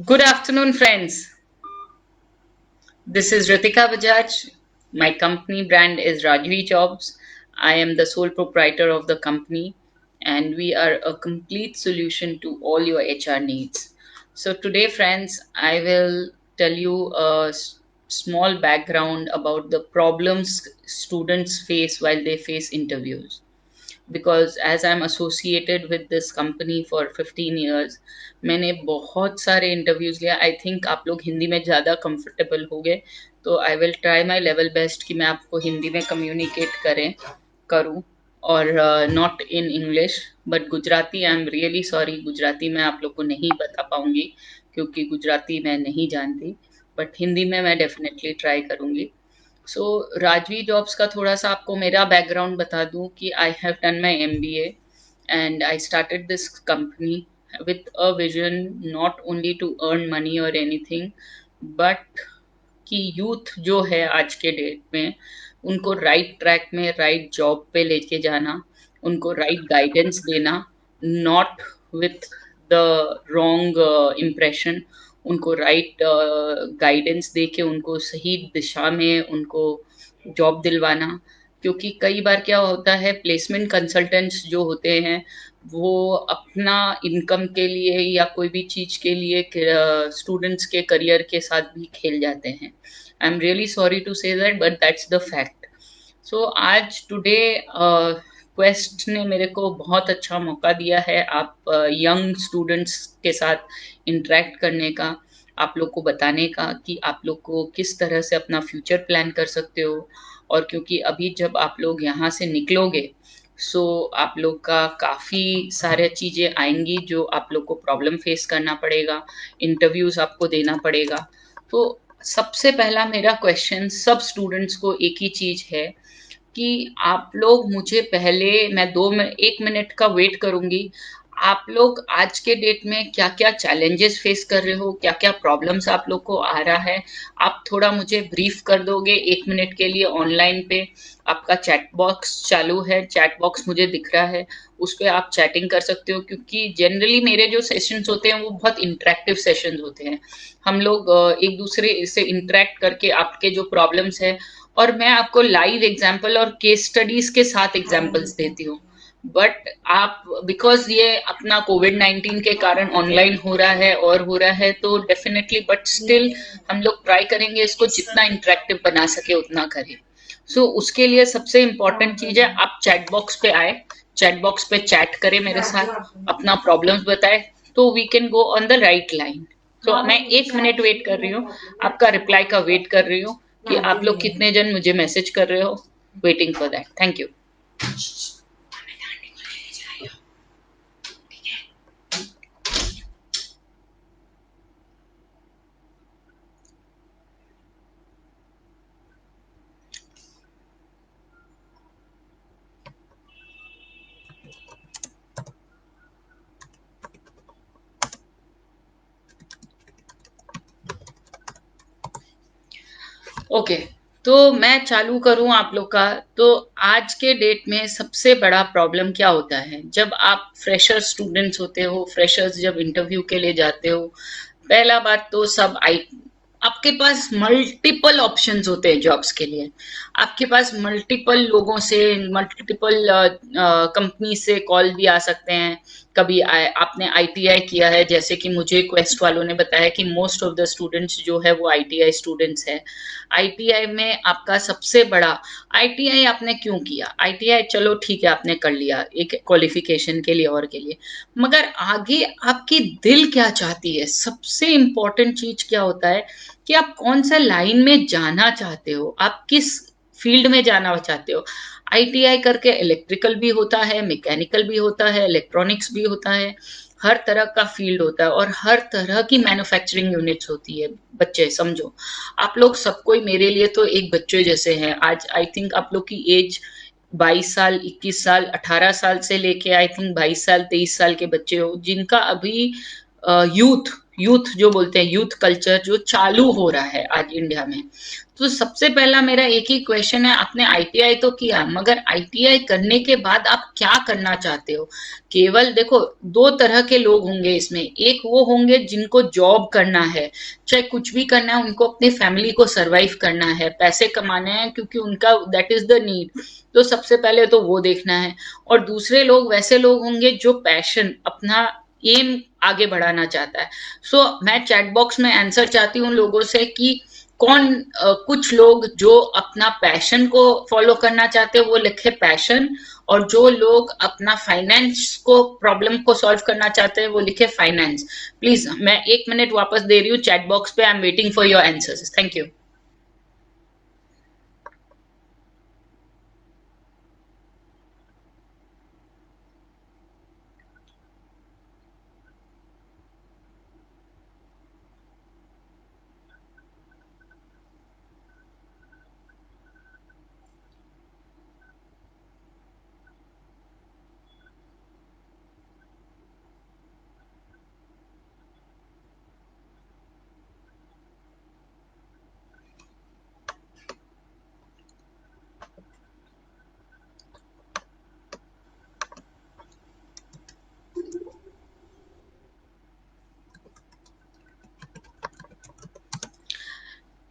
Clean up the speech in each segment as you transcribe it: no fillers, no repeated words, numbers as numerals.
Good afternoon, friends. This is Ritika Bajaj. My company brand is Rajvi Jobs. I am the sole proprietor of the company, and we are a complete solution to all your HR needs. So, today, friends, I will tell you a small background about the problems students face while they face interviews, because as I am associated with this company for 15 years. मैंने बहुत सारे interviews लिया. I think आप लोग हिंदी में ज़्यादा comfortable हो गए, तो I will try my level best कि मैं आपको हिंदी में कम्युनिकेट करूँ, और not in English but Gujarati. I am really sorry, Gujarati मैं आप लोग को नहीं बता पाऊँगी क्योंकि गुजराती मैं नहीं जानती, बट हिंदी में मैं डेफिनेटली ट्राई करूँगी. सो राजवी जॉब्स का थोड़ा सा आपको मेरा बैकग्राउंड बता दूं कि I have done my MBA and I started this company with a vision not only to earn money or anything, but कि यूथ जो है आज के डेट में उनको राइट ट्रैक में राइट जॉब पे लेके जाना, उनको राइट गाइडेंस देना, not with the wrong impression. उनको राइट गाइडेंस दे के उनको सही दिशा में उनको जॉब दिलवाना. क्योंकि कई बार क्या होता है, प्लेसमेंट कंसल्टेंट्स जो होते हैं वो अपना इनकम के लिए या कोई भी चीज़ के लिए स्टूडेंट्स के करियर के साथ भी खेल जाते हैं. I am really sorry to say that, but that's the fact. So आज टुडे क्वेस्ट ने मेरे को बहुत अच्छा मौका दिया है आप यंग स्टूडेंट्स के साथ इंटरेक्ट करने का, आप लोग को बताने का कि आप लोग को किस तरह से अपना फ्यूचर प्लान कर सकते हो. और क्योंकि अभी जब आप लोग यहाँ से निकलोगे, सो आप लोग का काफ़ी सारे चीज़ें आएंगी जो आप लोग को प्रॉब्लम फेस करना पड़ेगा, इंटरव्यूज़ आपको देना पड़ेगा. तो सबसे पहला मेरा क्वेश्चन सब स्टूडेंट्स को एक ही चीज़ है कि आप लोग मुझे पहले, मैं 1 मिनट का वेट करूंगी. आप लोग आज के डेट में क्या क्या चैलेंजेस फेस कर रहे हो, क्या क्या प्रॉब्लम्स आप लोग को आ रहा है, आप थोड़ा मुझे ब्रीफ कर दोगे 1 मिनट के लिए. ऑनलाइन पे आपका चैट बॉक्स चालू है, चैट बॉक्स मुझे दिख रहा है, उस पर आप चैटिंग कर सकते हो. क्योंकि जनरली मेरे जो सेशंस होते हैं वो बहुत इंटरेक्टिव सेशंस होते हैं. हम लोग एक दूसरे से इंटरेक्ट करके आपके जो प्रॉब्लम्स है, और मैं आपको लाइव एग्जाम्पल और केस स्टडीज के साथ एग्जाम्पल्स देती हूँ. बट आप, बिकॉज ये अपना कोविड-19 के कारण ऑनलाइन हो रहा है और हो रहा है, तो डेफिनेटली, बट स्टिल हम लोग ट्राई करेंगे इसको जितना इंटरेक्टिव बना सके उतना करें. उसके लिए सबसे इम्पोर्टेंट चीज है, आप चैट बॉक्स पे आए, चैट बॉक्स पे चैट करें मेरे साथ, अपना प्रॉब्लम्स बताए, तो we can go on the right line. मैं 1 मिनट वेट कर रही हूँ, आपका रिप्लाई का वेट कर रही हूँ कि आप लोग कितने जन मुझे मैसेज कर रहे हो. Waiting for that. Thank you. Okay, तो मैं चालू करूं आप लोग का. तो आज के डेट में सबसे बड़ा प्रॉब्लम क्या होता है, जब आप फ्रेशर स्टूडेंट्स होते हो, फ्रेशर्स जब इंटरव्यू के लिए जाते हो, पहला बात तो सब आई, आपके पास मल्टीपल ऑप्शंस होते हैं जॉब्स के लिए. आपके पास मल्टीपल लोगों से, मल्टीपल कंपनी से कॉल भी आ सकते हैं. कभी आपने ITI किया है, जैसे कि मुझे क्वेस्ट वालों ने बताया कि मोस्ट ऑफ द स्टूडेंट्स जो है वो ITI स्टूडेंट्स है. ITI में आपका सबसे बड़ा, ITI आपने क्यों किया, ITI चलो ठीक है आपने कर लिया एक क्वालिफिकेशन के लिए और के लिए, मगर आगे आपकी दिल क्या चाहती है, सबसे इम्पोर्टेंट चीज क्या होता है कि आप कौन सा लाइन में जाना चाहते हो, आप किस फील्ड में जाना चाहते हो. ITI करके इलेक्ट्रिकल भी होता है, मैकेनिकल भी होता है, इलेक्ट्रॉनिक्स भी होता है, हर तरह का फील्ड होता है और हर तरह की मैन्युफैक्चरिंग यूनिट्स होती है. बच्चे समझो, आप लोग सब कोई मेरे लिए तो एक बच्चे जैसे हैं. आज आई थिंक आप लोग की एज 22 साल, 21 साल, 18 साल से लेके आई थिंक 22 साल, 23 साल के बच्चे हो, जिनका अभी यूथ यूथ जो बोलते हैं, यूथ कल्चर जो चालू हो रहा है आज इंडिया में. तो सबसे पहला मेरा एक ही क्वेश्चन है, आपने आईटीआई तो किया, मगर आईटीआई करने के बाद आप क्या करना चाहते हो? केवल देखो, दो तरह के लोग होंगे इसमें। एक वो होंगे जिनको जॉब करना है, चाहे कुछ भी करना है, उनको अपनी फैमिली को सरवाइव करना है, पैसे कमाने हैं, क्योंकि उनका दैट इज द नीड। तो सबसे पहले तो वो देखना है। और दूसरे लोग वैसे लोग होंगे जो पैशन, अपना एम आगे बढ़ाना चाहता है। मैं चैट बॉक्स में आंसर चाहती हूँ लोगों से कि कुछ लोग जो अपना पैशन को फॉलो करना चाहते हैं वो लिखे पैशन, और जो लोग अपना फाइनेंस को प्रॉब्लम को सॉल्व करना चाहते हैं वो लिखे फाइनेंस। प्लीज, मैं 1 मिनट वापस दे रही हूँ चैट बॉक्स पे। आई am waiting for your answers. Thank you.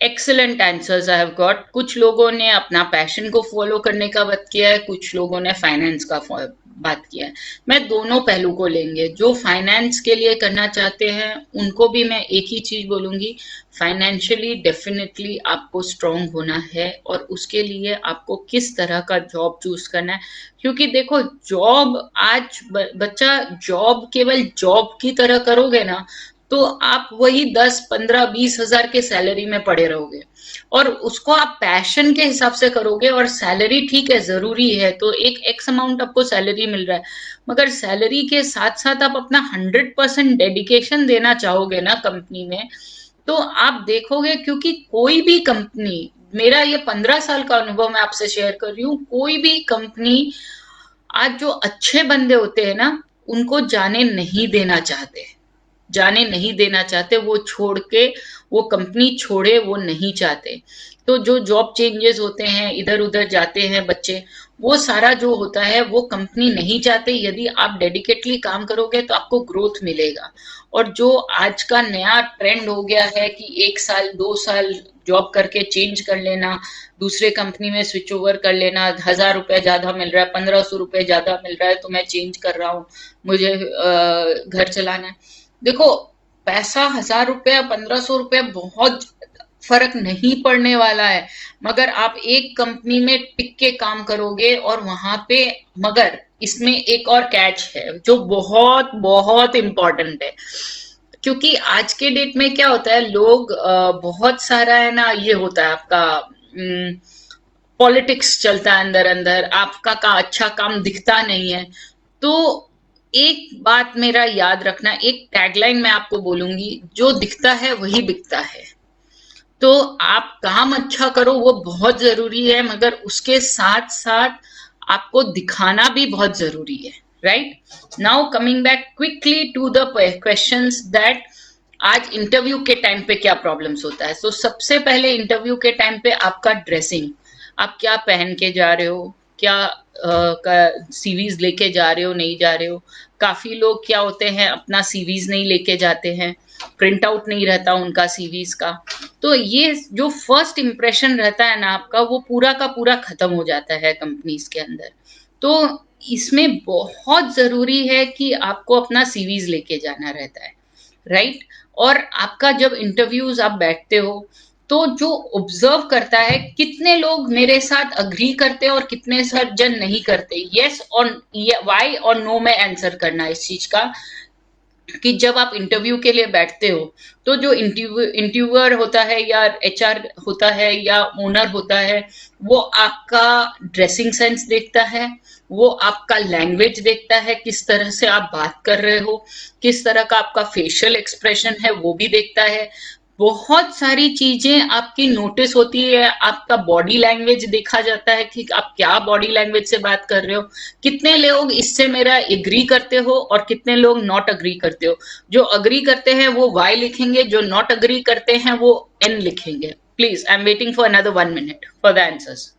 Excellent answers I have got. कुछ लोगों ने अपना पैशन को फॉलो करने का बात किया है, कुछ लोगों ने फाइनेंस का बात किया है। मैं दोनों पहलू को लेंगे। जो फाइनेंस के लिए करना चाहते हैं उनको भी मैं एक ही चीज बोलूंगी, फाइनेंशियली डेफिनेटली आपको स्ट्रांग होना है, और उसके लिए आपको किस तरह का जॉब चूज करना है। क्योंकि देखो, जॉब आज बच्चा जॉब केवल जॉब की तरह करोगे ना, तो आप वही 10, 15, 20 हजार के सैलरी में पड़े रहोगे। और उसको आप पैशन के हिसाब से करोगे, और सैलरी ठीक है, जरूरी है, तो एक एक्स अमाउंट आपको सैलरी मिल रहा है, मगर सैलरी के साथ साथ आप अपना 100% डेडिकेशन देना चाहोगे ना कंपनी में, तो आप देखोगे, क्योंकि कोई भी कंपनी, मेरा ये 15 साल का अनुभव मैं आपसे शेयर कर रही हूँ, कोई भी कंपनी आज जो अच्छे बंदे होते हैं ना, उनको जाने नहीं देना चाहते। जाने नहीं देना चाहते, वो छोड़ के, वो कंपनी छोड़े वो नहीं चाहते। तो जो जॉब चेंजेस होते हैं, इधर उधर जाते हैं बच्चे, वो सारा जो होता है वो कंपनी नहीं चाहते। यदि आप डेडिकेटली काम करोगे तो आपको ग्रोथ मिलेगा। और जो आज का नया ट्रेंड हो गया है कि 1 साल 2 साल जॉब करके चेंज कर लेना, दूसरे कंपनी में स्विच ओवर कर लेना, 1000 रुपए ज्यादा मिल रहा है, 1500 रुपए ज्यादा मिल रहा है, तो मैं चेंज कर रहा हूँ, मुझे घर चलाना है। देखो, पैसा 1000 रुपया 1500 रुपया बहुत फर्क नहीं पड़ने वाला है, मगर आप एक कंपनी में टिक के काम करोगे और वहां पे, मगर इसमें एक और कैच है जो बहुत बहुत इंपॉर्टेंट है। क्योंकि आज के डेट में क्या होता है, लोग बहुत सारा है ना, ये होता है आपका पॉलिटिक्स चलता है अंदर अंदर, आपका का अच्छा काम दिखता नहीं है। तो एक बात मेरा याद रखना, एक टैगलाइन मैं आपको बोलूंगी, जो दिखता है वही बिकता है। तो आप काम अच्छा करो, वो बहुत जरूरी है, मगर उसके साथ साथ आपको दिखाना भी बहुत जरूरी है। Right now, coming back quickly to the questions that आज इंटरव्यू के टाइम पे क्या प्रॉब्लम्स होता है। तो सबसे पहले इंटरव्यू के टाइम पे आपका ड्रेसिंग, आप क्या पहन के जा रहे हो, क्या सीवीज लेके जा रहे हो, नहीं जा रहे हो। काफी लोग क्या होते हैं, अपना सीवीज नहीं लेके जाते हैं, प्रिंट आउट नहीं रहता उनका सीवीज का। तो ये जो फर्स्ट इंप्रेशन रहता है ना आपका, वो पूरा का पूरा खत्म हो जाता है कंपनीज के अंदर। तो इसमें बहुत जरूरी है कि आपको अपना सीवीज लेके जाना रहता है। राइट और आपका जब इंटरव्यूज आप बैठते हो, तो जो ऑब्जर्व करता है, कितने लोग मेरे साथ अग्री करते हैं और कितने जन नहीं करते, यस और वाई और नो में आंसर करना इस चीज का, कि जब आप इंटरव्यू के लिए बैठते हो, तो जो इंटरव्यूअर होता है या एचआर होता है या ओनर होता है, वो आपका ड्रेसिंग सेंस देखता है, वो आपका लैंग्वेज देखता है, किस तरह से आप बात कर रहे हो, किस तरह का आपका फेशियल एक्सप्रेशन है वो भी देखता है। बहुत सारी चीजें आपकी नोटिस होती है, आपका बॉडी लैंग्वेज देखा जाता है कि आप क्या बॉडी लैंग्वेज से बात कर रहे हो, कितने लोग इससे मेरा एग्री करते हो और कितने लोग नॉट अग्री करते हो। जो अग्री करते हैं वो वाई लिखेंगे, जो नॉट अग्री करते हैं वो एन लिखेंगे। Please, I'm waiting for another 1 minute for the answers.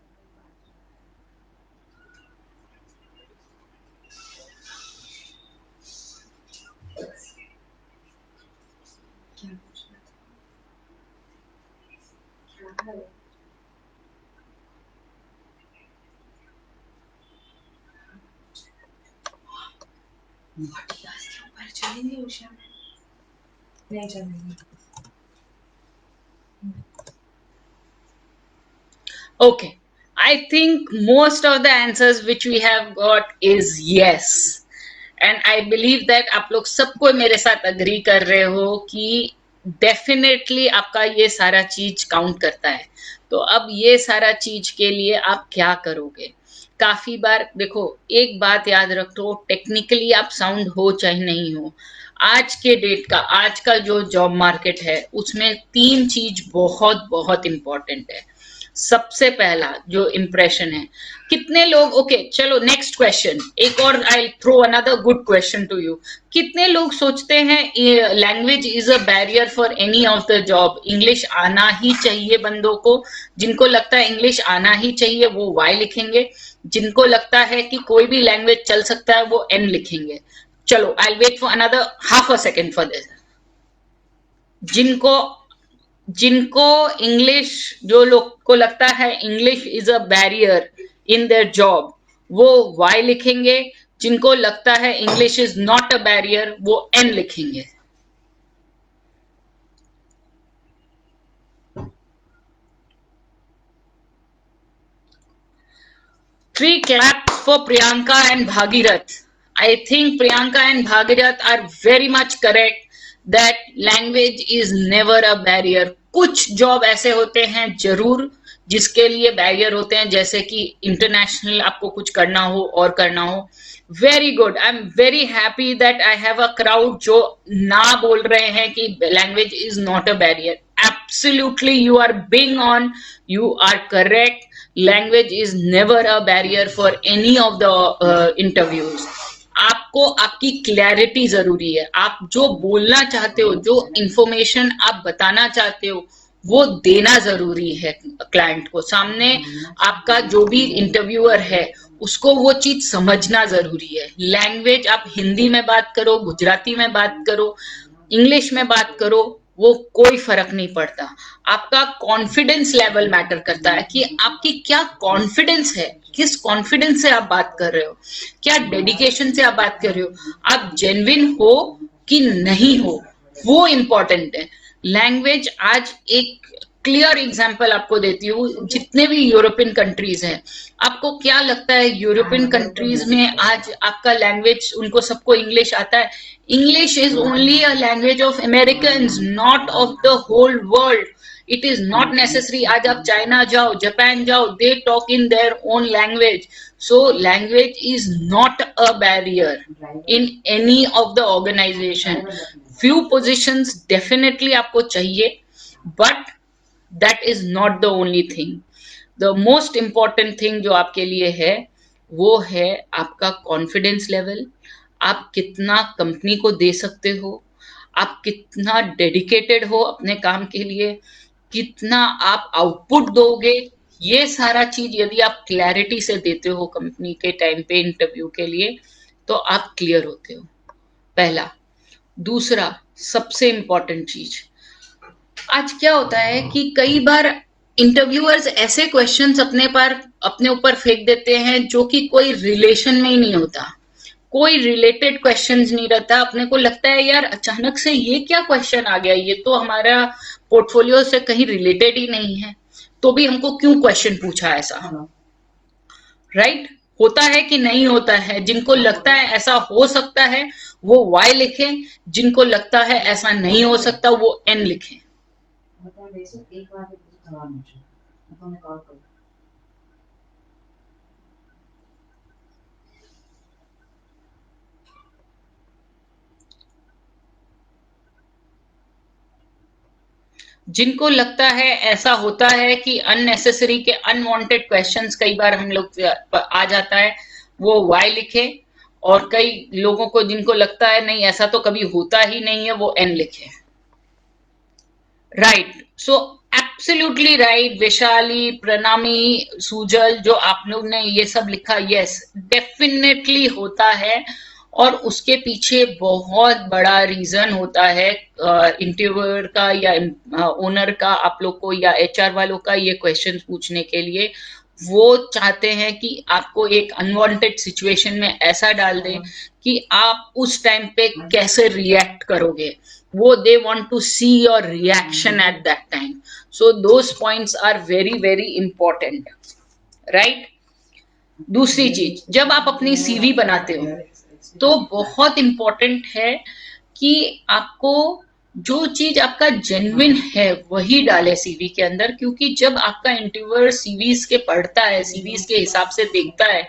Okay. I think most of the answers which we have got is yes. And I believe that आप लोग सबको मेरे साथ अग्री कर रहे हो कि डेफिनेटली आपका ये सारा चीज काउंट करता है. तो अब ये सारा चीज के लिए आप क्या करोगे? काफी बार देखो, एक बात याद रखो, टेक्निकली आप साउंड हो चाहे नहीं हो, आज के डेट का, आज का जो जॉब मार्केट है उसमें 3 चीज बहुत बहुत इंपॉर्टेंट है. सबसे पहला जो इम्प्रेशन है, कितने लोग, ओके चलो नेक्स्ट क्वेश्चन, एक और I throw another good question to you. कितने लोग सोचते हैं language is a barrier for any of the job? English आना ही चाहिए बंदों को. जिनको लगता है इंग्लिश आना ही चाहिए वो वाई लिखेंगे. जिनको लगता है कि कोई भी लैंग्वेज चल सकता है वो एन लिखेंगे. चलो I wait for another half a second for this. जिनको जिनको इंग्लिश, जो लोग को लगता है English is a barrier in their job, वो वाई लिखेंगे. जिनको लगता है English is not a barrier वो एन लिखेंगे. Three claps for Priyanka and Bhagirath. I think Priyanka and Bhagirath are very much correct that language is never a barrier. कुछ job ऐसे होते हैं जरूर जिसके लिए बैरियर होते हैं, जैसे कि इंटरनेशनल आपको कुछ करना हो और करना हो. Very good. I am very happy that I have a crowd जो ना बोल रहे हैं कि language is not a barrier. Absolutely, you are being on. You are correct. Language is never a barrier for any of the interviews. आपको आपकी clarity जरूरी है. आप जो बोलना चाहते हो, जो इंफॉर्मेशन आप बताना चाहते हो, वो देना जरूरी है क्लाइंट को. सामने आपका जो भी इंटरव्यूअर है उसको वो चीज समझना जरूरी है. लैंग्वेज आप हिंदी में बात करो, गुजराती में बात करो, इंग्लिश में बात करो, वो कोई फर्क नहीं पड़ता. आपका कॉन्फिडेंस लेवल मैटर करता है कि आपकी क्या कॉन्फिडेंस है, किस कॉन्फिडेंस से आप बात कर रहे हो, क्या डेडिकेशन से आप बात कर रहे हो, आप जेन्युइन हो कि नहीं हो, वो इंपॉर्टेंट है. लैंग्वेज आज एक क्लियर एग्जाम्पल आपको देती हूँ. जितने भी यूरोपियन कंट्रीज हैं, आपको क्या लगता है यूरोपियन कंट्रीज में आज आपका लैंग्वेज, उनको सबको इंग्लिश आता है? English is only a language of Americans, not of the whole world. It is not necessary. आज आप चाइना जाओ, जापान जाओ, they talk in their own language. So language is not a barrier in any of the organization. Few positions definitely आपको चाहिए, but that is not the only thing. The most important thing जो आपके लिए है वो है आपका confidence level. आप कितना कंपनी को दे सकते हो, आप कितना डेडिकेटेड हो अपने काम के लिए, कितना आप आउटपुट दोगे. ये सारा चीज यदि आप क्लैरिटी से देते हो कंपनी के टाइम पे इंटरव्यू के लिए, तो आप क्लियर होते हो. पहला. दूसरा सबसे इंपॉर्टेंट चीज, आज क्या होता है कि कई बार इंटरव्यूअर्स ऐसे क्वेश्चंस अपने ऊपर फेंक देते हैं जो कि कोई रिलेशन में ही नहीं होता, कोई रिलेटेड क्वेश्चंस नहीं रहता. अपने को लगता है यार अचानक से ये क्या क्वेश्चन आ गया, ये तो हमारा पोर्टफोलियो से कहीं रिलेटेड ही नहीं है, तो भी हमको क्यों क्वेश्चन पूछा ऐसा. राइट? होता है कि नहीं होता है? जिनको लगता है ऐसा हो सकता है वो वाई लिखें, जिनको लगता है ऐसा नहीं हो सकता वो एन लिखें. जिनको लगता है ऐसा होता है कि अननेसेसरी के अनवांटेड क्वेश्चंस कई बार हम लोग आ जाता है, वो वाई लिखे. और कई लोगों को जिनको लगता है नहीं ऐसा तो कभी होता ही नहीं है, वो एन लिखे. Right. So absolutely right Vaishali, Pranami, Sujal, जो आप लोग ने ये सब लिखा, यस डेफिनेटली होता है। और उसके पीछे बहुत बड़ा रीजन होता है इंटरव्यूअर का या ओनर का, आप लोग को या एचआर वालों का ये क्वेश्चन पूछने के लिए। वो चाहते हैं कि आपको एक अनवांटेड सिचुएशन में ऐसा डाल दें कि आप उस टाइम पे कैसे रिएक्ट करोगे। वो they want to see your reaction at that time. So those points are very very important, right. दूसरी चीज, जब आप अपनी सीवी बनाते हो तो बहुत इंपॉर्टेंट है कि आपको जो चीज आपका जेन्युइन है वही डाले सीवी के अंदर, क्योंकि जब आपका इंटरव्यूअर सीवीज के पढ़ता है, सीवीज के हिसाब से देखता है,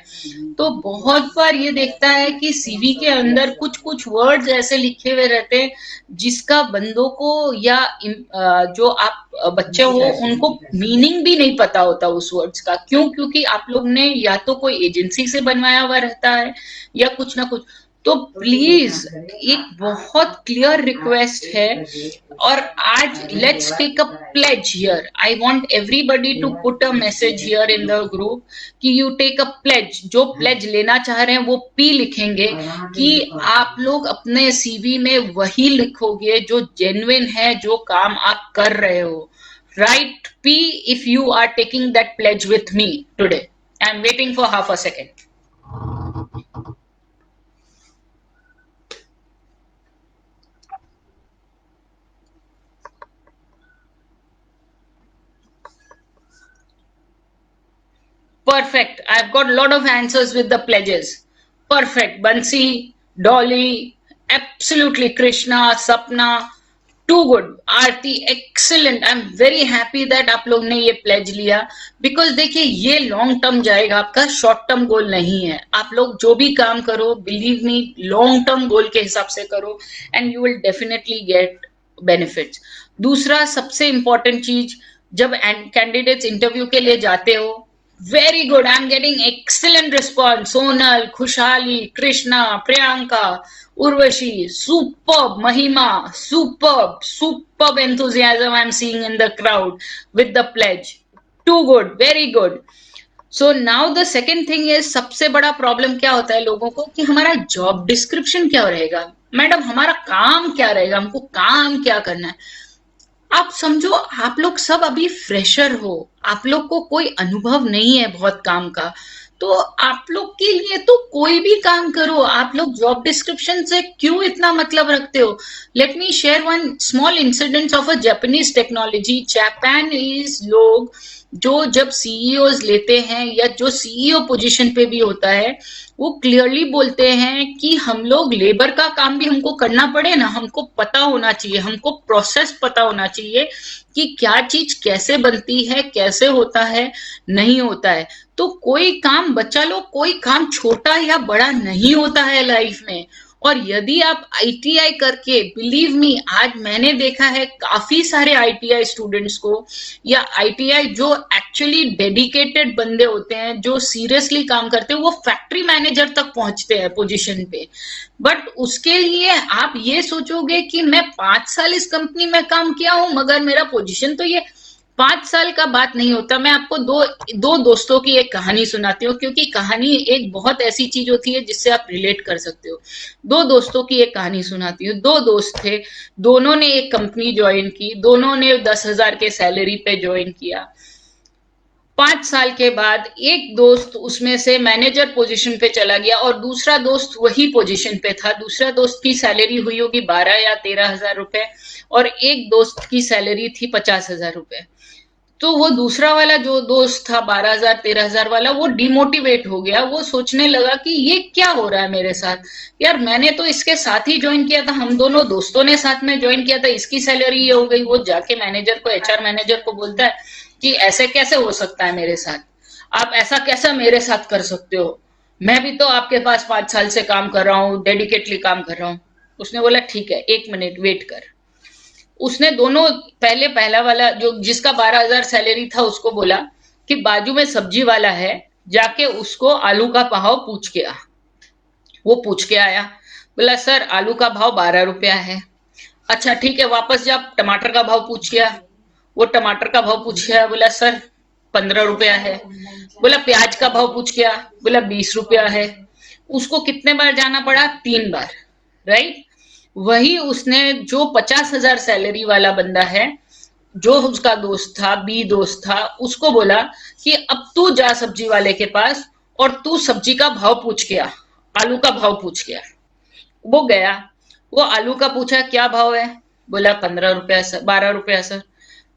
तो बहुत बार ये देखता है कि सीवी के अंदर कुछ कुछ वर्ड्स ऐसे लिखे हुए रहते हैं जिसका बंदों को या जो आप बच्चे हो उनको मीनिंग भी नहीं पता होता उस वर्ड्स का। क्यों? क्योंकि आप लोग ने या तो कोई एजेंसी से बनवाया हुआ रहता है या कुछ ना कुछ। तो प्लीज एक बहुत क्लियर रिक्वेस्ट है, और आज let's take a pledge here. I want everybody to put a message here in the group कि यू टेक अ प्लेज। जो प्लेज लेना चाह रहे हैं वो पी लिखेंगे कि आप लोग अपने सीवी में वही लिखोगे जो जेन्युइन है, जो काम आप कर रहे हो। Write P if you are taking that pledge with me today. I am waiting for half a second. Perfect. I've got a lot of answers with the pledges. Perfect. Bansi, Dolly, absolutely. Krishna, Sapna, too good. Aarti, excellent. I'm very happy that आप लोग ने ये pledge लिया, because देखिए ये long term जाएगा, आपका short term goal नहीं है। आप लोग जो भी काम करो, believe me, long term goal के हिसाब से करो and you will definitely get benefits. दूसरा सबसे important चीज, जब कैंडिडेट्स इंटरव्यू के लिए जाते हो, very good. I'm getting excellent response. Sonal, Khushali, Krishna, Priyanka, Urvashi, superb. Mahima, superb. Superb enthusiasm I'm seeing in the crowd with the pledge. Too good. Very good. So now the second thing is, सबसे बड़ा problem क्या होता है लोगों को कि हमारा job description क्या रहेगा। मैडम हमारा काम क्या रहेगा, हमको काम क्या करना है। आप समझो, आप लोग सब अभी फ्रेशर हो, आप लोग को कोई अनुभव नहीं है बहुत काम का, तो आप लोग के लिए तो कोई भी काम करो। आप लोग जॉब डिस्क्रिप्शन से क्यों इतना मतलब रखते हो। Let me share one small incident of a Japanese technology. Japanese लोग जो जब सीईओज लेते हैं या जो सीईओ पोजीशन पे भी होता है, वो क्लियरली बोलते हैं कि हम लोग लेबर का काम भी हमको करना पड़े ना, हमको पता होना चाहिए, हमको प्रोसेस पता होना चाहिए कि क्या चीज कैसे बनती है, कैसे होता है, नहीं होता है। तो कोई काम बच्चा लोग, कोई काम छोटा या बड़ा नहीं होता है लाइफ में। और यदि आप आईटीआई करके, बिलीव मी, आज मैंने देखा है काफी सारे आईटीआई स्टूडेंट्स को, या आईटीआई जो एक्चुअली डेडिकेटेड बंदे होते हैं, जो सीरियसली काम करते हैं, वो फैक्ट्री मैनेजर तक पहुंचते हैं पोजीशन पे। बट उसके लिए आप ये सोचोगे कि मैं 5 साल इस कंपनी में काम किया हूं मगर मेरा पोजीशन तो ये 5 साल का बात नहीं होता। मैं आपको दो दोस्तों की एक कहानी सुनाती हूँ, क्योंकि कहानी एक बहुत ऐसी चीज होती है जिससे आप रिलेट कर सकते हो। दो दोस्तों की एक कहानी सुनाती हूँ। दो दोस्त थे, दोनों ने एक कंपनी ज्वाइन की, दोनों ने 10,000 के सैलरी पे ज्वाइन किया। 5 साल के बाद एक दोस्त उसमें से मैनेजर पोजीशन पे चला गया और दूसरा दोस्त वही पोजीशन पे था। दूसरा दोस्त की सैलरी हुई होगी 12 या 13,000 रुपए, और एक दोस्त की सैलरी थी 50,000 रुपए। तो वो दूसरा वाला जो दोस्त था 12,000 13,000 वाला, वो डिमोटिवेट हो गया। वो सोचने लगा कि ये क्या हो रहा है मेरे साथ, यार मैंने तो इसके साथ ही ज्वाइन किया था, हम दोनों दोस्तों ने साथ में ज्वाइन किया था, इसकी सैलरी ये हो गई। वो जाके मैनेजर को, एचआर मैनेजर को बोलता है कि ऐसे कैसे हो सकता है मेरे साथ, आप ऐसा कैसा मेरे साथ कर सकते हो, मैं भी तो आपके पास 5 साल से काम कर रहा हूँ, डेडिकेटली काम कर रहा हूँ। उसने बोला ठीक है, 1 मिनट वेट कर। उसने दोनों, पहले पहला वाला जो जिसका 12,000 सैलरी था उसको बोला कि बाजू में सब्जी वाला है, जाके उसको आलू का भाव पूछ के आ। वो पूछ के आया, बोला सर आलू का भाव 12 रुपया है। अच्छा ठीक है, वापस जा टमाटर का भाव पूछ के आ। वो टमाटर का भाव पूछ गया, बोला सर 15 रुपया है। बोला प्याज का भाव पूछ गया, बोला 20 रुपया है। उसको कितने बार जाना पड़ा? 3 बार, राइट। वही उसने जो 50,000 सैलरी वाला बंदा है, जो उसका दोस्त था, बी दोस्त था, उसको बोला कि अब तू जा सब्जी वाले के पास और तू सब्जी का भाव पूछ गया, आलू का भाव पूछ गया। वो गया, वो आलू का पूछा क्या भाव है, बोला 15 रुपया सर, 12 रुपया सर।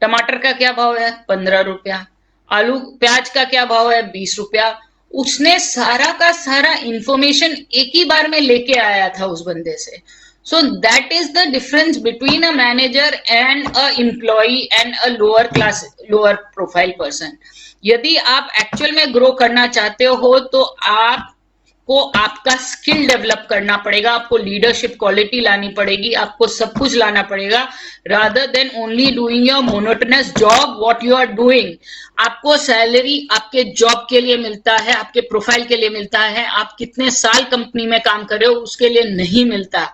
टमाटर का क्या भाव है? 15 रुपया। आलू प्याज का क्या भाव है? 20 रुपया। उसने सारा का सारा इंफॉर्मेशन एक ही बार में लेके आया था उस बंदे से। So that is the difference between a manager and a employee and a lower class, lower profile person. यदि आप एक्चुअल में ग्रो करना चाहते हो तो आपको आपका स्किल डेवलप करना पड़ेगा, आपको लीडरशिप क्वालिटी लानी पड़ेगी, आपको सब कुछ लाना पड़ेगा, rather than only doing your monotonous job what you are doing. आपको सैलरी आपके जॉब के लिए मिलता है, आपके प्रोफाइल के लिए मिलता है, आप कितने साल कंपनी में काम कर रहे हो उसके लिए नहीं मिलता।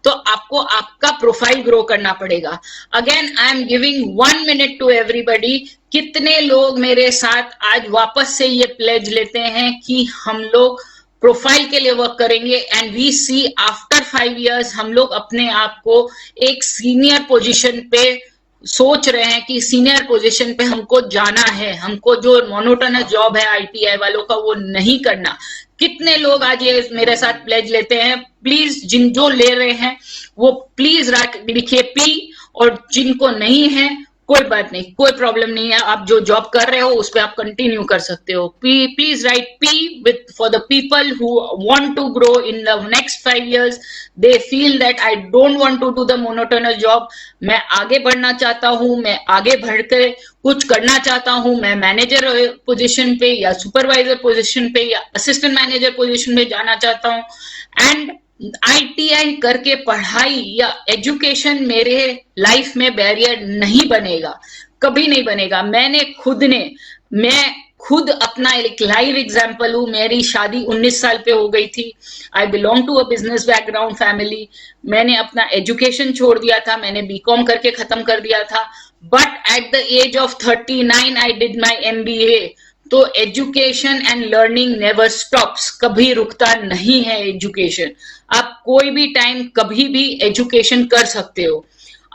तो आपको आपका प्रोफाइल ग्रो करना पड़ेगा। Again I am giving 1 minute to everybody. कितने लोग मेरे साथ आज वापस से ये प्लेज लेते हैं कि हम लोग प्रोफाइल के लिए वर्क करेंगे and we see after 5 years हम लोग अपने आप को एक सीनियर पोजीशन पे सोच रहे हैं कि सीनियर पोजीशन पे हमको जाना है, हमको जो मोनोटोनस जॉब है आईटीआई वालों का वो नहीं करना। कितने लोग आज ये मेरे साथ प्लेज लेते हैं? प्लीज जिन जो ले रहे हैं वो प्लीज लिखिए पी, और जिनको नहीं है कोई बात नहीं, कोई प्रॉब्लम नहीं है, आप जो जॉब कर रहे हो उस पर आप कंटिन्यू कर सकते हो। P, please write P with for the people who want to grow in the next 5 years। They feel that I don't want to do the monotonous job, मैं आगे बढ़ना चाहता हूं, मैं आगे बढ़ के कुछ करना चाहता हूं, मैं मैनेजर पोजीशन पे या सुपरवाइजर पोजीशन पे या असिस्टेंट मैनेजर पोजीशन पे जाना चाहता हूं। एंड आईटीआई करके पढ़ाई या एजुकेशन मेरे लाइफ में बैरियर नहीं बनेगा, कभी नहीं बनेगा। मैं खुद अपना एक लाइव एग्जांपल हूं। मेरी शादी 19 साल पे हो गई थी। I belong to a business background family. मैंने अपना एजुकेशन छोड़ दिया था, मैंने बीकॉम करके खत्म कर दिया था, but at the age of 39 I did my MBA. तो education and learning never stops, कभी रुकता नहीं है एजुकेशन। आप कोई भी टाइम कभी भी एजुकेशन कर सकते हो।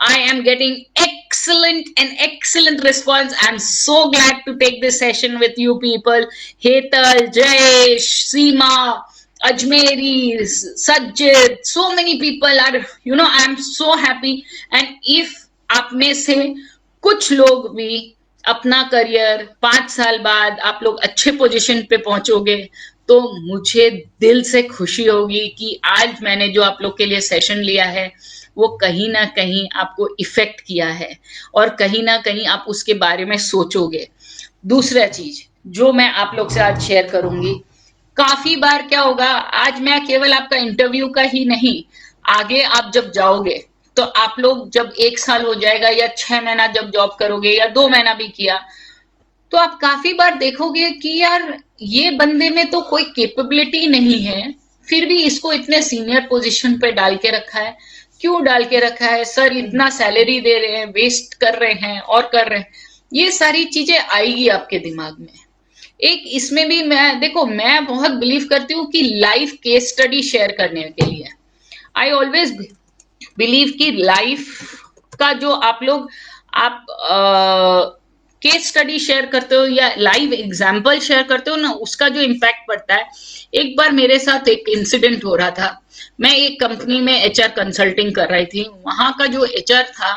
I am getting excellent response. I'm so glad to take this session with you people. Hetal, Jayesh, Seema, Ajmeri, Sajid, so many people are, I'm so happy. And if आप में से कुछ लोग भी अपना करियर 5 साल बाद आप लोग अच्छे पोजीशन पे पहुंचोगे तो मुझे दिल से खुशी होगी कि आज मैंने जो आप लोग के लिए सेशन लिया है वो कहीं ना कहीं आपको इफेक्ट किया है और कहीं ना कहीं आप उसके बारे में सोचोगे। दूसरा चीज जो मैं आप लोग से आज शेयर करूंगी, काफी बार क्या होगा, आज मैं केवल आपका इंटरव्यू का ही नहीं, आगे आप जब जाओगे तो आप लोग जब 1 साल हो जाएगा या 6 महीना जब जॉब करोगे या 2 महीना भी किया तो आप काफी बार देखोगे कि यार ये बंदे में तो कोई कैपेबिलिटी नहीं है, फिर भी इसको इतने सीनियर पोजीशन पे डाल के रखा है। क्यों डाल के रखा है सर? इतना सैलरी दे रहे हैं, वेस्ट कर रहे हैं और कर रहे हैं। ये सारी चीजें आएगी आपके दिमाग में। एक इसमें भी मैं बहुत बिलीव करती हूँ कि लाइफ केस स्टडी शेयर करने के लिए आई ऑलवेज बिलीव कि लाइफ का जो आप केस स्टडी शेयर करते हो या लाइव एग्जाम्पल शेयर करते हो ना, उसका जो इम्पैक्ट पड़ता है। एक बार मेरे साथ एक इंसिडेंट हो रहा था। मैं एक कंपनी में एचआर कंसल्टिंग कर रही थी। वहां का जो एचआर था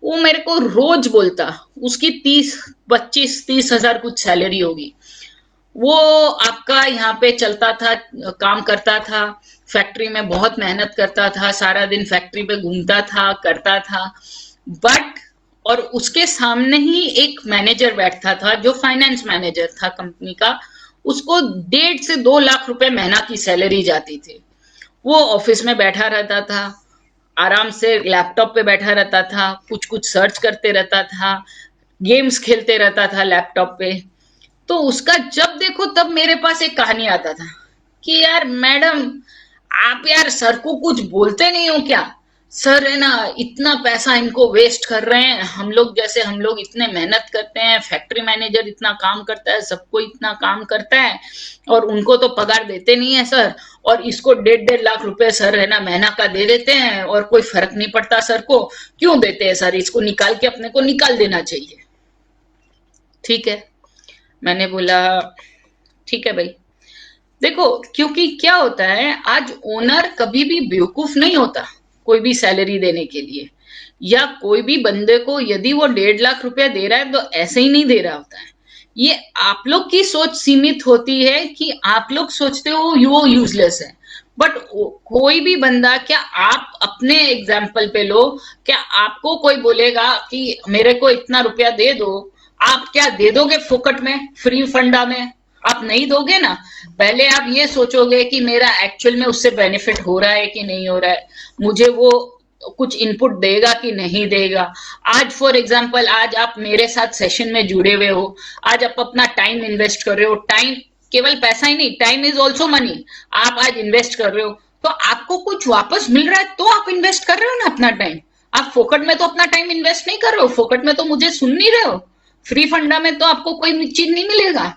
वो मेरे को रोज बोलता, उसकी 25-30 हजार कुछ सैलरी होगी। वो आपका यहाँ पे चलता था, काम करता था, फैक्ट्री में बहुत मेहनत करता था, सारा दिन फैक्ट्री पे घूमता था, करता था, बट और उसके सामने ही एक मैनेजर बैठता था जो फाइनेंस मैनेजर था कंपनी का। उसको 1.5 से 2 लाख रुपए महीना की सैलरी जाती थी। वो ऑफिस में बैठा रहता था, आराम से लैपटॉप पे बैठा रहता था, कुछ कुछ सर्च करते रहता था, गेम्स खेलते रहता था लैपटॉप पे। तो उसका जब देखो तब मेरे पास एक कहानी आता था कि यार मैडम आप यार सर को कुछ बोलते नहीं हो क्या? सर है ना, इतना पैसा इनको वेस्ट कर रहे हैं, हम लोग जैसे हम लोग इतने मेहनत करते हैं, फैक्ट्री मैनेजर इतना काम करता है, सबको इतना काम करता है और उनको तो पगार देते नहीं है सर, और इसको 1.5 लाख रुपए सर है ना महीना का दे देते हैं और कोई फर्क नहीं पड़ता सर को। क्यों देते हैं सर? इसको निकाल के अपने को निकाल देना चाहिए। ठीक है, मैंने बोला ठीक है भाई। देखो, क्योंकि क्या होता है, आज ओनर कभी भी बेवकूफ नहीं होता कोई भी सैलरी देने के लिए, या कोई भी बंदे को यदि वो 1.5 लाख रुपया दे रहा है तो ऐसे ही नहीं दे रहा होता है। ये आप लोग की सोच सीमित होती है कि आप लोग सोचते हो वो यूजलेस है, बट कोई भी बंदा, क्या आप अपने एग्जाम्पल पे लो, क्या आपको कोई बोलेगा कि मेरे को इतना रुपया दे दो, आप क्या दे दोगे फोकट में, फ्री फंडा में? आप नहीं दोगे ना। पहले आप ये सोचोगे कि मेरा एक्चुअल में उससे बेनिफिट हो रहा है कि नहीं हो रहा है, मुझे वो कुछ इनपुट देगा कि नहीं देगा। आज फॉर एग्जांपल, आज आप मेरे साथ सेशन में जुड़े हुए हो, आज आप अपना टाइम इन्वेस्ट कर रहे हो, टाइम केवल पैसा ही नहीं, टाइम इज ऑल्सो मनी। आप आज इन्वेस्ट कर रहे हो तो आपको कुछ वापस मिल रहा है तो आप इन्वेस्ट कर रहे हो ना अपना टाइम। आप फोकट में तो अपना टाइम इन्वेस्ट नहीं कर रहे हो, फोकट में तो मुझे सुन नहीं रहे हो, फ्री फंडा में तो आपको कोई चीज नहीं मिलेगा।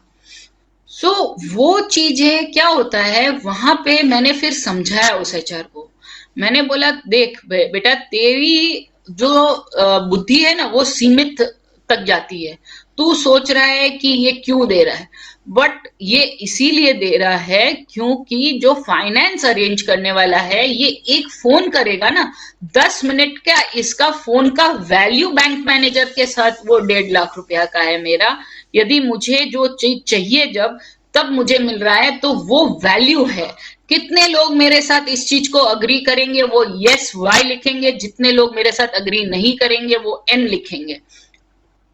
सो वो चीजें क्या होता है, वहां पे मैंने फिर समझाया उस एचआर को। मैंने बोला देख बेटा, तेरी जो बुद्धि है ना वो सीमित तक जाती है। तू सोच रहा है कि ये क्यों दे रहा है, बट ये इसीलिए दे रहा है क्योंकि जो फाइनेंस अरेंज करने वाला है ये एक फोन करेगा ना, 10 मिनट का इसका फोन का वैल्यू बैंक मैनेजर के साथ वो 1.5 लाख रुपया का है मेरा। यदि मुझे जो चीज चाहिए जब तब मुझे मिल रहा है तो वो वैल्यू है। कितने लोग मेरे साथ इस चीज को अग्री करेंगे, वो यस वाई लिखेंगे, जितने लोग मेरे साथ अग्री नहीं करेंगे वो एन लिखेंगे।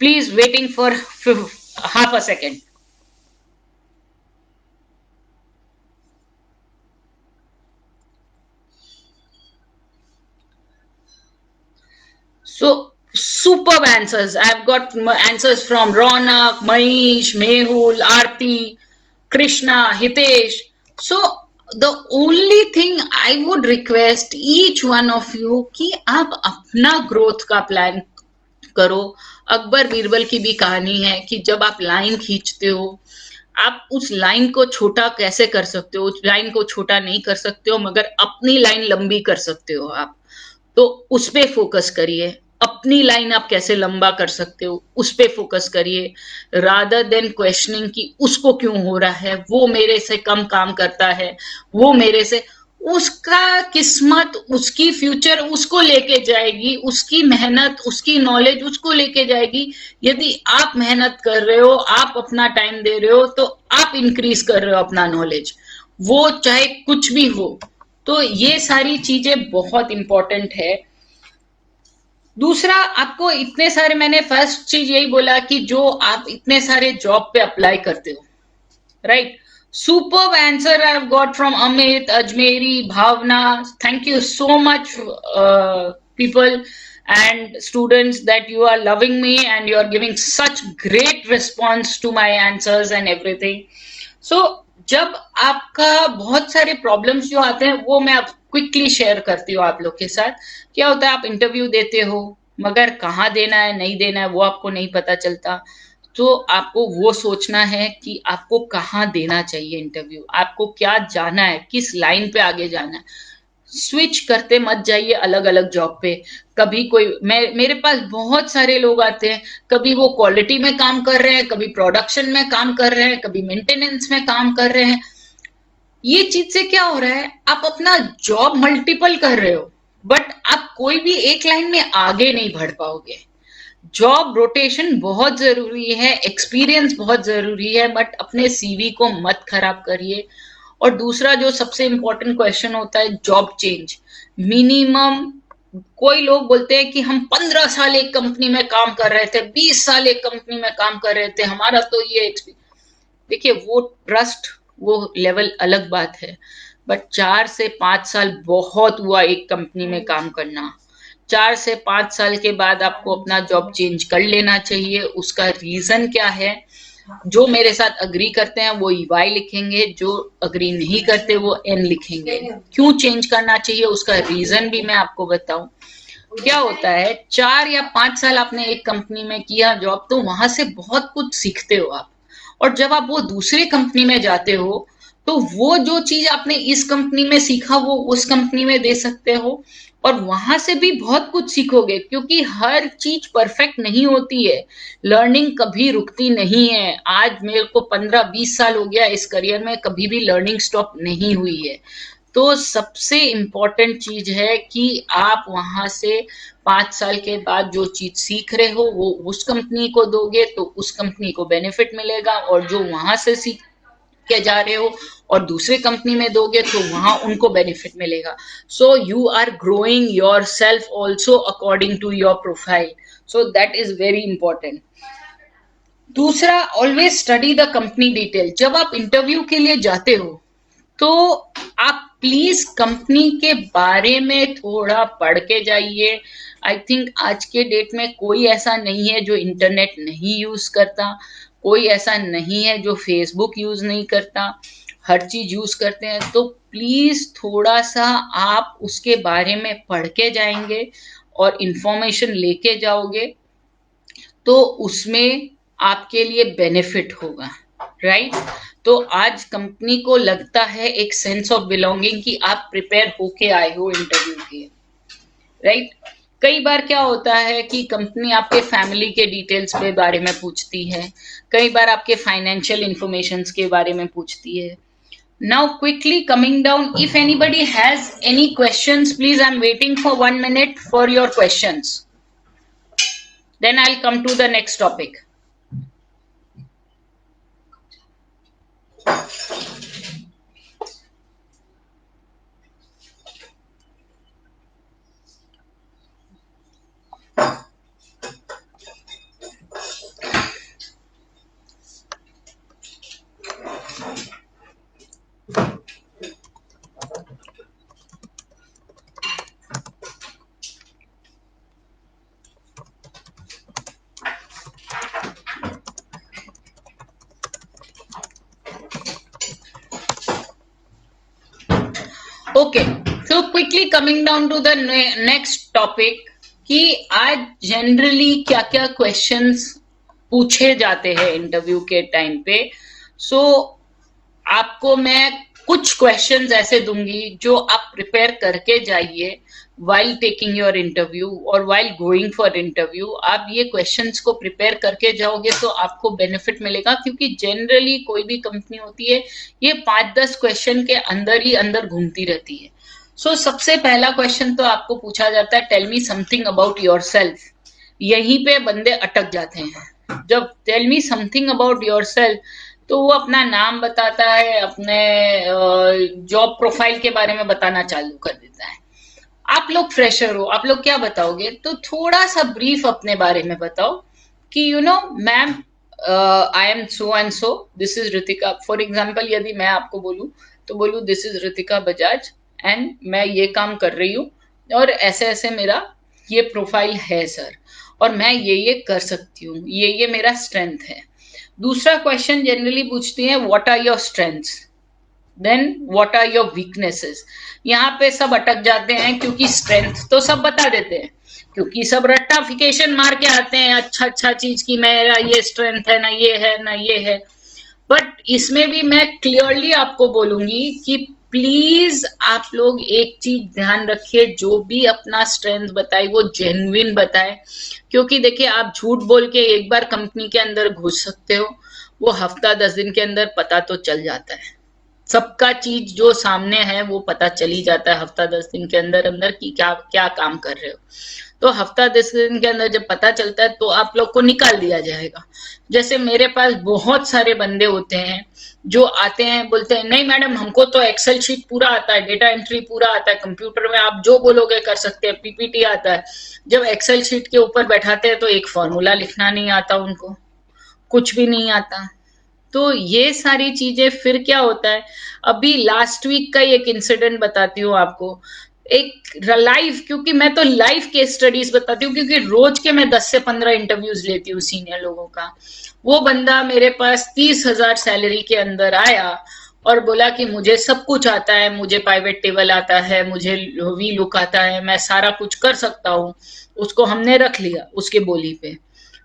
Please waiting for half a second. So, superb answers. I've got answers from Ronak, Manish, Mehul, Aarti, Krishna, Hitesh. So, the only thing I would request each one of you कि आप अपना growth का plan करो। अकबर बीरबल की भी कहानी है कि जब आप लाइन खींचते हो, आप उस लाइन को छोटा कैसे कर सकते हो? उस लाइन को छोटा नहीं कर सकते हो, मगर अपनी लाइन लंबी कर सकते हो आप। तो उस पे फोकस करिए, अपनी लाइन आप कैसे लंबा कर सकते हो उस पे फोकस करिए, रादर देन क्वेश्चनिंग कि उसको क्यों हो रहा है, वो मेरे से कम काम करता है, वो मेरे से। उसका किस्मत, उसकी फ्यूचर उसको लेके जाएगी, उसकी मेहनत, उसकी नॉलेज उसको लेके जाएगी। यदि आप मेहनत कर रहे हो, आप अपना टाइम दे रहे हो, तो आप इंक्रीज कर रहे हो अपना नॉलेज, वो चाहे कुछ भी हो। तो ये सारी चीजें बहुत इंपॉर्टेंट है। दूसरा, आपको इतने सारे, मैंने फर्स्ट चीज यही बोला कि जो आप इतने सारे जॉब पे अप्लाई करते हो, right? Superb answer I've got from Amit, Ajmeri, Bhavna. Thank you so much, people and students, that you are loving me and you are giving such great response to my answers and everything. So, जब आपका बहुत सारे problems जो आते हैं वो मैं अब क्विकली शेयर करती हूँ आप लोग के साथ। क्या होता है, आप इंटरव्यू देते हो मगर कहाँ देना है नहीं देना है वो आपको नहीं पता चलता। तो आपको वो सोचना है कि आपको कहाँ देना चाहिए इंटरव्यू, आपको क्या जाना है, किस लाइन पे आगे जाना है। स्विच करते मत जाइए अलग अलग जॉब पे। कभी कोई, मेरे पास बहुत सारे लोग आते हैं, कभी वो क्वालिटी में काम कर रहे हैं, कभी प्रोडक्शन में काम कर रहे हैं, कभी मेंटेनेंस में काम कर रहे हैं। ये चीज से क्या हो रहा है, आप अपना जॉब मल्टीपल कर रहे हो बट आप कोई भी एक लाइन में आगे नहीं बढ़ पाओगे। जॉब रोटेशन बहुत जरूरी है, एक्सपीरियंस बहुत जरूरी है, बट अपने सीवी को मत खराब करिए। और दूसरा जो सबसे इंपॉर्टेंट क्वेश्चन होता है, जॉब चेंज मिनिमम। कोई लोग बोलते हैं कि हम 15 साल एक कंपनी में काम कर रहे थे, 20 साल एक कंपनी में काम कर रहे थे, हमारा तो ये देखिए, वो ट्रस्ट, वो लेवल अलग बात है, बट 4 से 5 साल बहुत हुआ एक कंपनी में काम करना। 4 से 5 साल के बाद आपको अपना जॉब चेंज कर लेना चाहिए। उसका रीजन क्या है, जो मेरे साथ अग्री करते हैं वो वाई लिखेंगे, जो अग्री नहीं करते वो एन लिखेंगे। क्यों चेंज करना चाहिए उसका रीजन भी मैं आपको बताऊं। क्या होता है, 4 या 5 साल आपने एक कंपनी में किया जॉब, तो वहां से बहुत कुछ सीखते हो आप, और जब आप वो दूसरे कंपनी में जाते हो तो वो जो चीज आपने इस कंपनी में सीखा वो उस कंपनी में दे सकते हो, और वहां से भी बहुत कुछ सीखोगे, क्योंकि हर चीज परफेक्ट नहीं होती है। लर्निंग कभी रुकती नहीं है। आज मेरे को 15-20 साल हो गया इस करियर में, कभी भी लर्निंग स्टॉप नहीं हुई है। तो सबसे इम्पोर्टेंट चीज है कि आप वहां से 5 साल के बाद जो चीज सीख रहे हो वो उस कंपनी को दोगे तो उस कंपनी को बेनिफिट मिलेगा, और जो वहां से सीख के जा रहे हो और दूसरे कंपनी में दोगे तो वहां उनको बेनिफिट मिलेगा। So you are growing yourself also according to your profile. So that is very important. दूसरा, always study the company detail. जब आप इंटरव्यू के लिए जाते हो तो आप प्लीज कंपनी के बारे में थोड़ा पढ़ के जाइए। आई थिंक आज के डेट में कोई ऐसा नहीं है जो इंटरनेट नहीं यूज करता, कोई ऐसा नहीं है जो फेसबुक यूज नहीं करता, हर चीज यूज करते हैं। तो प्लीज थोड़ा सा आप उसके बारे में पढ़ के जाएंगे और इंफॉर्मेशन लेके जाओगे तो उसमें आपके लिए बेनिफिट होगा, राइट। तो आज कंपनी को लगता है एक सेंस ऑफ बिलोंगिंग कि आप प्रिपेयर होके आए हो इंटरव्यू के, राइट। कई बार क्या होता है कि कंपनी आपके फैमिली के डिटेल्स के बारे में पूछती है, कई बार आपके फाइनेंशियल इंफॉर्मेशन के बारे में पूछती है। Now quickly coming down, if anybody has any questions please, I am waiting for 1 minute for your questions, then I'll come to the next topic. Okay, so quickly coming down to the next topic कि आज generally क्या क्या questions पूछे जाते हैं interview के time पे। सो आपको मैं कुछ क्वेश्चंस ऐसे दूंगी जो आप प्रिपेयर करके जाइए वाइल टेकिंग योर इंटरव्यू और वाइल गोइंग फॉर इंटरव्यू। आप ये क्वेश्चंस को प्रिपेयर करके जाओगे तो आपको बेनिफिट मिलेगा, क्योंकि जनरली कोई भी कंपनी होती है ये 5-10 क्वेश्चन के अंदर ही अंदर घूमती रहती है। सो सबसे पहला क्वेश्चन तो आपको पूछा जाता है, tell me something about yourself. यहीं पे बंदे अटक जाते हैं। जब tell me something about yourself तो वो अपना नाम बताता है, अपने जॉब प्रोफाइल के बारे में बताना चालू कर देता है। आप लोग फ्रेशर हो, आप लोग क्या बताओगे, तो थोड़ा सा ब्रीफ अपने बारे में बताओ कि you know ma'am I am so and so, this is Ritika. For example यदि मैं आपको बोलूं तो बोलूं this is Ritika Bajaj and मैं ये काम कर रही हूँ और ऐसे ऐसे मेरा ये प्रोफाइल है सर, और मैं ये कर सकती हूँ, ये मेरा स्ट्रेंथ है। दूसरा क्वेश्चन जनरली पूछती है what are your strengths, then what are your weaknesses. यहाँ पे सब अटक जाते हैं क्योंकि स्ट्रेंथ तो सब बता देते हैं, क्योंकि सब रट्टाफिकेशन मार के आते हैं अच्छा चीज की मेरा ये स्ट्रेंथ है ना ये है ना ये है। बट इसमें भी मैं क्लियरली आपको बोलूंगी कि प्लीज आप लोग एक चीज ध्यान रखिए, जो भी अपना स्ट्रेंथ बताए वो जेन्युइन बताए। क्योंकि देखिए आप झूठ बोल के एक बार कंपनी के अंदर घुस सकते हो, वो हफ्ता 10 दिन के अंदर पता तो चल जाता है। सबका चीज जो सामने है वो पता चली जाता है हफ्ता 10 दिन के अंदर अंदर कि क्या क्या काम कर रहे हो। तो हफ्ता 10 दिन के अंदर जब पता चलता है तो आप लोग को निकाल दिया जाएगा। जैसे मेरे पास बहुत सारे बंदे होते हैं जो आते हैं बोलते हैं नहीं मैडम हमको तो एक्सेल शीट पूरा आता है, डेटा एंट्री पूरा आता है, कंप्यूटर में आप जो बोलोगे कर सकते हैं, पीपीटी आता है। जब एक्सेल शीट के ऊपर बैठाते हैं तो एक फॉर्मूला लिखना नहीं आता उनको, कुछ भी नहीं आता। तो ये सारी चीजें फिर क्या होता है, अभी लास्ट वीक का एक इंसिडेंट बताती हूँ आपको। एक लाइव, क्योंकि मैं तो लाइव केस स्टडीज बताती हूँ, क्योंकि रोज के मैं 10 से 15 इंटरव्यूज लेती हूँ सीनियर लोगों का। वो बंदा मेरे पास 30,000 सैलरी के अंदर आया और बोला कि मुझे सब कुछ आता है, मुझे पाइवेट टेबल आता है, मुझे वी लुक आता है, मैं सारा कुछ कर सकता हूँ। उसको हमने रख लिया उसके बोली पे।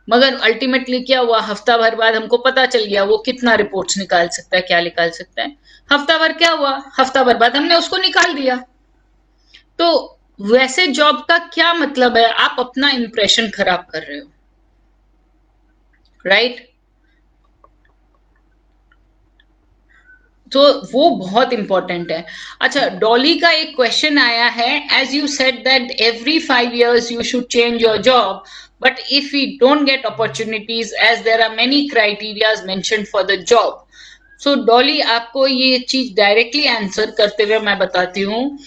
मगर अल्टीमेटली क्या हुआ, हफ्ता भर बाद हमको पता चल गया वो कितना रिपोर्ट्स निकाल सकता है, क्या निकाल सकता है। हफ्ता भर क्या हुआ, हफ्ता भर बाद हमने उसको निकाल दिया। तो वैसे जॉब का क्या मतलब है, आप अपना इंप्रेशन खराब कर रहे हो, राइट। तो वो बहुत इंपॉर्टेंट है। अच्छा, डॉली का एक क्वेश्चन आया है, as you said that every 5 years you should change your job, but if you don't get opportunities as there are many criterias mentioned for the job. So Dolly, आपको ये चीज डायरेक्टली आंसर करते हुए मैं बताती हूँ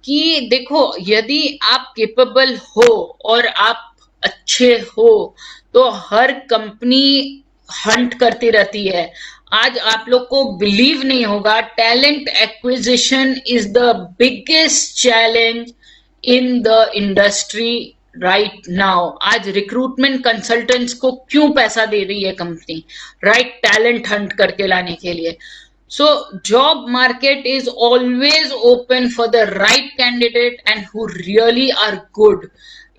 कि देखो, यदि आप केपेबल हो और आप अच्छे हो तो हर कंपनी हंट करती रहती है। आज आप लोग को बिलीव नहीं होगा, talent acquisition is the biggest challenge in the industry right now. आज रिक्रूटमेंट कंसल्टेंट्स को क्यों पैसा दे रही है कंपनी, राइट टैलेंट हंट करके लाने के लिए। So job market is always open for the right candidate and who really are good.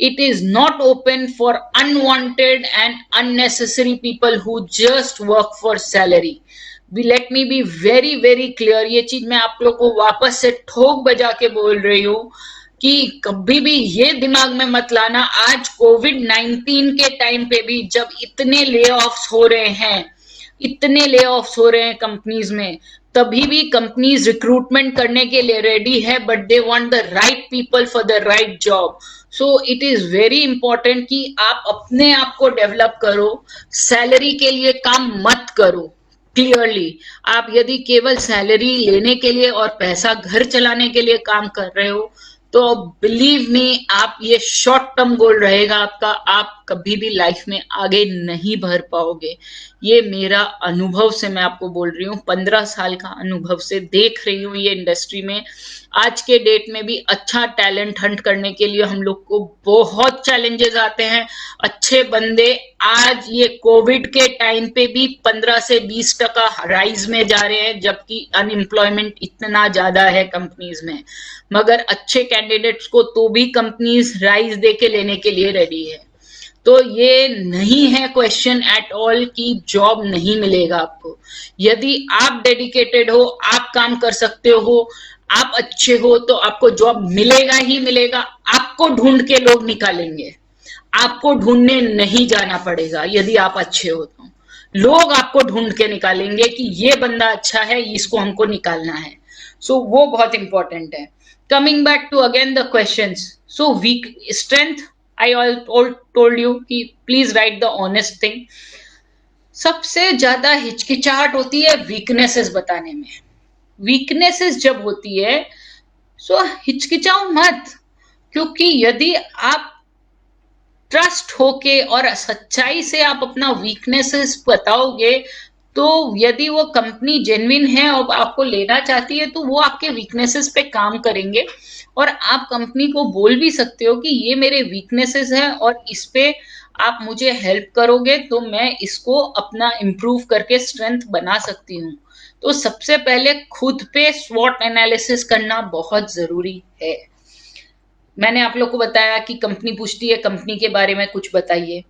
It is not open for unwanted and unnecessary people who just work for salary. Let me be very very clear, ये चीज मैं आप लोग को वापस से ठोक बजा के बोल रही हूँ कि कभी भी ये दिमाग में मत लाना, आज कोविड-19 के टाइम पे भी जब इतने ले ऑफ्स हो रहे हैं, इतने ले ऑफ्स हो रहे हैं कंपनीज में, तभी भी कंपनीज रिक्रूटमेंट करने के लिए रेडी है, but they want the right people for the right job. So it is very important कि आप अपने आप को डेवलप करो, सैलरी के लिए काम मत करो। क्लियरली, आप यदि केवल सैलरी लेने के लिए और पैसा घर चलाने के लिए काम कर रहे हो तो बिलीव मी, आप ये शॉर्ट टर्म गोल रहेगा आपका, आप कभी भी लाइफ में आगे नहीं बढ़ पाओगे। ये मेरा अनुभव से मैं आपको बोल रही हूँ, 15 साल का अनुभव से देख रही हूँ ये इंडस्ट्री में। आज के डेट में भी अच्छा टैलेंट हंट करने के लिए हम लोग को बहुत चैलेंजेस आते हैं। अच्छे बंदे आज ये कोविड के टाइम पे भी 15 से 20% राइज में जा रहे हैं, जबकि अनएम्प्लॉयमेंट इतना ज्यादा है कंपनीज में, मगर अच्छे कैंडिडेट्स को तो भी कंपनीज राइज दे के लेने के लिए रेडी है। तो ये नहीं है क्वेश्चन एट ऑल कि जॉब नहीं मिलेगा आपको। यदि आप डेडिकेटेड हो, आप काम कर सकते हो, आप अच्छे हो, तो आपको जॉब मिलेगा ही मिलेगा। आपको ढूंढ के लोग निकालेंगे, आपको ढूंढने नहीं जाना पड़ेगा। यदि आप अच्छे हो तो लोग आपको ढूंढ के निकालेंगे कि ये बंदा अच्छा है, इसको हमको निकालना है। सो वो बहुत इंपॉर्टेंट है। Coming back to again the questions, so weak strength, I all told you कि please write the honest thing. सबसे ज्यादा हिचकिचाहट होती है वीकनेसेस बताने में। वीकनेसेस जब होती है सो हिचकिचाओ मत, क्योंकि यदि आप ट्रस्ट होके और सच्चाई से आप अपना वीकनेसेस बताओगे, तो यदि वो कंपनी जेन्युइन है और आपको लेना चाहती है तो वो आपके वीकनेसेस पे काम करेंगे। और आप कंपनी को बोल भी सकते हो कि ये मेरे वीकनेसेस है और इस पे आप मुझे हेल्प करोगे तो मैं इसको अपना इम्प्रूव करके स्ट्रेंथ बना सकती हूँ। तो सबसे पहले खुद पे स्वॉट एनालिसिस करना बहुत जरूरी है। मैंने आप लोग को बताया कि कंपनी पूछती है कंपनी के बारे में कुछ बताइए,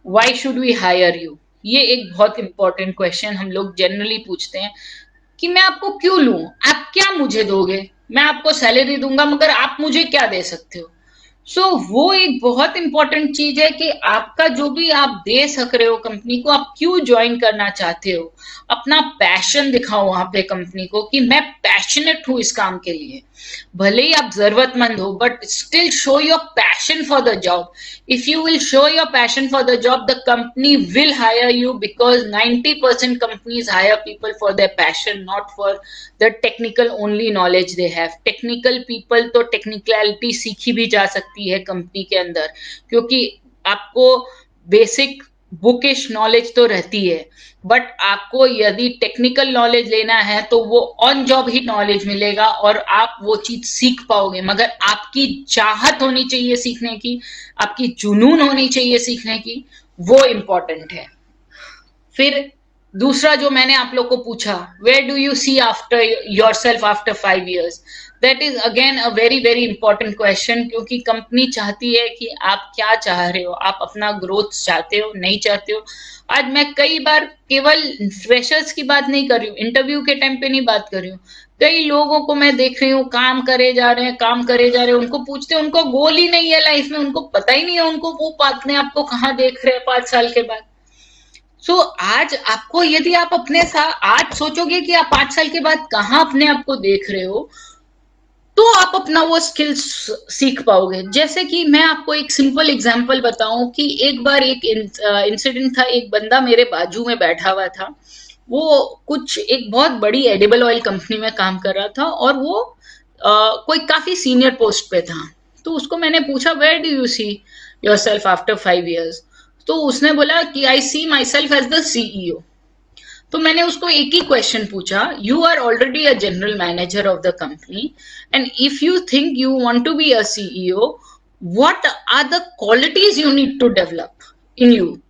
why should we hire you. ये एक बहुत इंपॉर्टेंट क्वेश्चन हम लोग जनरली पूछते हैं कि मैं आपको क्यों लूं, आप क्या मुझे दोगे। मैं आपको सैलरी दूंगा मगर आप मुझे क्या दे सकते हो। वो एक बहुत इंपॉर्टेंट चीज है कि आपका जो भी आप दे सक रहे हो कंपनी को, आप क्यों ज्वाइन करना चाहते हो। अपना पैशन दिखाओ वहां पे कंपनी को कि मैं पैशनेट हूं इस काम के लिए। भले ही आप जरूरतमंद हो, but still show your passion for the job. If you will show your passion for the job, the company will hire you, because 90% companies hire people for their passion, not for the technical only knowledge they have. Technical people तो technicality सीखी भी जा सकती है company के अंदर, क्योंकि आपको बेसिक बुकिश नॉलेज तो रहती है, बट आपको यदि टेक्निकल नॉलेज लेना है तो वो ऑन जॉब ही नॉलेज मिलेगा और आप वो चीज सीख पाओगे, मगर आपकी चाहत होनी चाहिए सीखने की, आपकी जुनून होनी चाहिए सीखने की, वो इम्पोर्टेंट है। फिर दूसरा जो मैंने आप लोग को पूछा, where do you see after yourself after 5 years, that is again a very very important question, क्योंकि कंपनी चाहती है कि आप क्या चाह रहे हो, आप अपना ग्रोथ चाहते हो नहीं चाहते हो। आज मैं कई बार केवल फ्रेशर्स की बात नहीं कर रही हूँ, इंटरव्यू के टाइम पे नहीं बात कर रही हूँ, कई लोगों को मैं देख रही हूँ काम करे जा रहे हैं, काम करे जा रहे हैं, उनको पूछते हैं, उनको गोल ही नहीं है लाइफ में, उनको पता ही नहीं है उनको वो अपने आप को कहाँ देख रहे हैं 5 साल के बाद। आज आपको यदि आप अपने साथ आज सोचोगे कि आप 5 साल के बाद कहाँ अपने आप को देख रहे हो, तो आप अपना वो स्किल्स सीख पाओगे। जैसे कि मैं आपको एक सिंपल एग्जांपल बताऊं कि एक बार एक इंसिडेंट था, एक बंदा मेरे बाजू में बैठा हुआ था, वो कुछ एक बहुत बड़ी एडिबल ऑयल कंपनी में काम कर रहा था और वो कोई काफी सीनियर पोस्ट पे था। तो उसको मैंने पूछा, where do you see yourself after 5 years? तो उसने बोला कि I see myself as the CEO. तो मैंने उसको एक ही क्वेश्चन पूछा, you are already a general manager of the company and if you think you want to be a CEO, what are the qualities you need to develop in you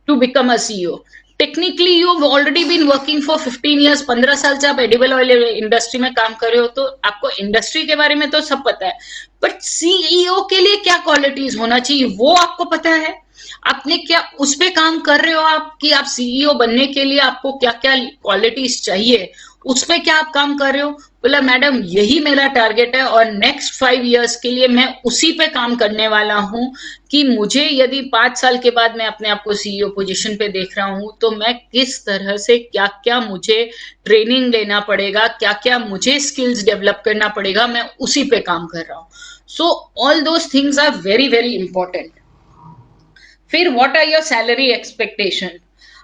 to become a CEO? Technically you have already been working for 15 years, 15 साल से आप edible oil industry में काम कर रहे हो, तो आपको इंडस्ट्री के बारे में तो सब पता है, बट सीईओ के लिए क्या क्वालिटीज होना चाहिए वो आपको पता है? आपने क्या उस पे काम कर रहे हो आप कि आप सीईओ बनने के लिए आपको क्या क्या क्वालिटीज चाहिए, उस पे क्या आप काम कर रहे हो? बोला, मैडम यही मेरा टारगेट है और नेक्स्ट 5 years के लिए मैं उसी पे काम करने वाला हूं कि मुझे यदि 5 साल के बाद मैं अपने आप को सीईओ पोजीशन पे देख रहा हूं तो मैं किस तरह से क्या क्या मुझे ट्रेनिंग लेना पड़ेगा, क्या क्या मुझे स्किल्स डेवलप करना पड़ेगा, मैं उसी पे काम कर रहा हूं। So all those things are very very important. फिर what are your salary expectation?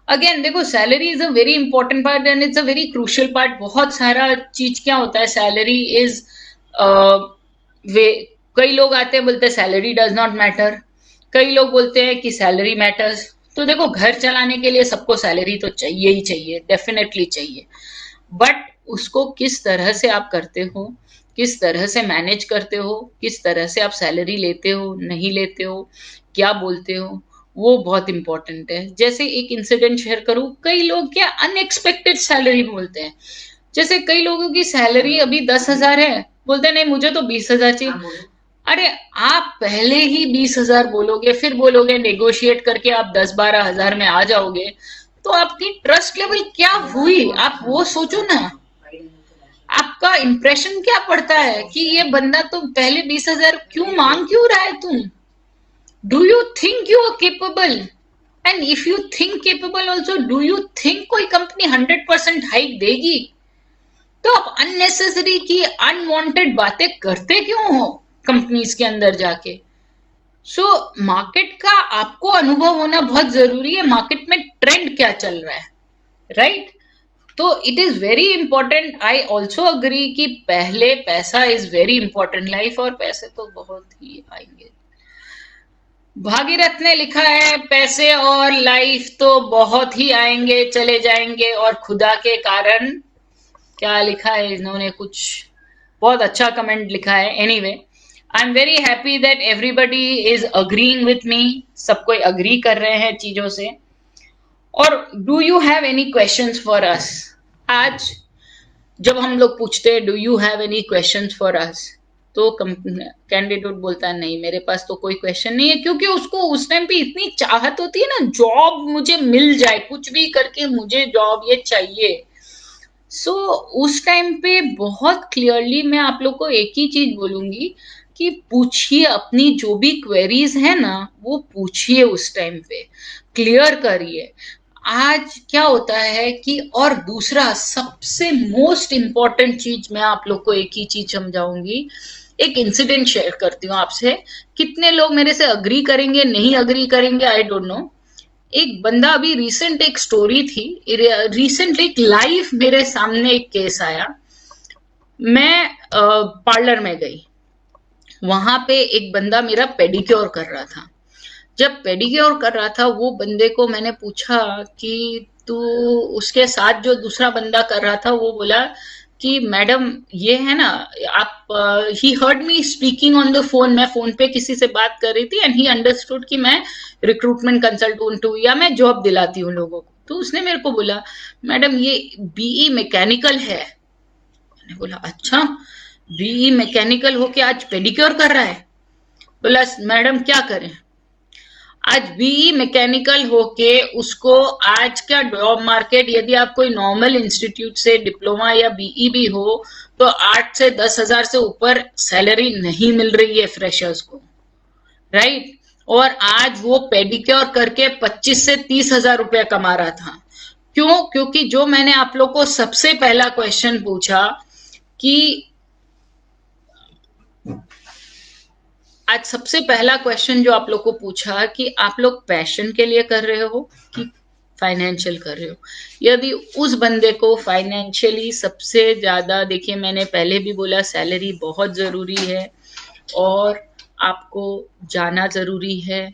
Again देखो, salary is a very important part and it's a very crucial part. बहुत सारा चीज क्या होता है, सैलरी इज वे कई लोग आते हैं बोलते हैं सैलरी डज नॉट मैटर, कई लोग बोलते हैं कि सैलरी मैटर्स। तो देखो, घर चलाने के लिए सबको सैलरी तो चाहिए ही चाहिए, डेफिनेटली चाहिए, बट उसको किस तरह से आप करते हो, किस तरह से मैनेज करते हो, किस तरह से आप सैलरी लेते हो नहीं लेते हो, क्या बोलते हो, वो बहुत इंपॉर्टेंट है। जैसे एक इंसिडेंट शेयर करूं, कई लोग क्या अनएक्सपेक्टेड सैलरी बोलते हैं। जैसे कई लोगों की सैलरी अभी 10,000 है, बोलते नहीं मुझे तो 20,000 चाहिए। अरे आप पहले ही 20,000 बोलोगे, फिर बोलोगे नेगोशिएट करके आप 10-12 हजार में आ जाओगे, तो आपकी ट्रस्ट लेवल क्या हुई, आप वो सोचो ना। आपका इंप्रेशन क्या पड़ता है कि ये बंदा तो पहले 20,000 क्यों मांग क्यों रहा है तुम? Do you think you are capable? And if you think capable also, do you think कोई कंपनी 100% हाइक देगी? तो आप अननेसेसरी की अनवांटेड बातें करते क्यों हो कंपनीज के अंदर जाके? सो मार्केट का आपको अनुभव होना बहुत जरूरी है, मार्केट में ट्रेंड क्या चल रहा है, राइट? तो it is very important. I also agree कि पहले पैसा इज वेरी इंपॉर्टेंट, लाइफ और पैसे तो बहुत ही आएंगे। भागीरथ ने लिखा है, पैसे और लाइफ तो बहुत ही आएंगे चले जाएंगे और खुदा के कारण, क्या लिखा है इन्होंने, कुछ बहुत अच्छा कमेंट लिखा है। Anyway, I am very happy that everybody is agreeing with me, सब कोई अग्री कर रहे हैं चीजों से। और do you have any questions for us? आज जब हम लोग पूछते हैं do you have any questions for us, तो कैंडिडेट बोलता है नहीं मेरे पास तो कोई क्वेश्चन नहीं है, क्योंकि उसको उस टाइम पे इतनी चाहत होती है ना, जॉब मुझे मिल जाए, कुछ भी करके मुझे जॉब ये चाहिए। उस टाइम पे बहुत क्लियरली मैं आप लोग को एक ही चीज बोलूंगी कि पूछिए, अपनी जो भी क्वेरीज है ना वो पूछिए, उस टाइम पे क्लियर करिए। आज क्या होता है कि, और दूसरा सबसे मोस्ट इंपॉर्टेंट चीज मैं आप लोग को एक ही चीज समझाऊंगी, एक इंसिडेंट शेयर करती हूँ आपसे। कितने लोग मेरे से अग्री करेंगे नहीं अग्री करेंगे आई डोंट नो। एक बंदा, अभी रिसेंट एक स्टोरी थी, रिसेंटली एक लाइव मेरे सामने एक केस आया। मैं पार्लर में गई, वहां पे एक बंदा मेरा पेडिक्योर कर रहा था। जब पेडिक्योर कर रहा था वो बंदे को मैंने पूछा कि तू, उसके साथ जो दूसरा बंदा कर रहा था वो बोला कि मैडम ये है ना, आप, he heard me speaking on the phone, मैं फोन पे किसी से बात कर रही थी एंड ही अंडरस्टूड कि मैं रिक्रूटमेंट कंसल्टेंट हूँ या मैं जॉब दिलाती हूँ लोगों को। तो उसने मेरे को बोला मैडम ये बीई मैकेनिकल है। मैंने बोला अच्छा, बीई मैकेनिकल होके आज पेडिक्योर कर रहा है। बोला मैडम क्या करें, आज बीई मैकेनिकल होके उसको आज का जॉब मार्केट, यदि आप कोई नॉर्मल इंस्टीट्यूट से डिप्लोमा या बीई भी हो तो 8 से 10 हजार से ऊपर सैलरी नहीं मिल रही है फ्रेशर्स को, राइट। और आज वो पेडिक्योर करके 25 से 30 हजार रुपया कमा रहा था। क्यों? क्योंकि जो मैंने आप लोग को सबसे पहला क्वेश्चन पूछा कि आज सबसे पहला क्वेश्चन जो आप लोग को पूछा कि आप लोग पैशन के लिए कर रहे हो कि फाइनेंशियल कर रहे हो। यदि उस बंदे को फाइनेंशियली सबसे ज्यादा, देखिए मैंने पहले भी बोला सैलरी बहुत जरूरी है और आपको जाना जरूरी है,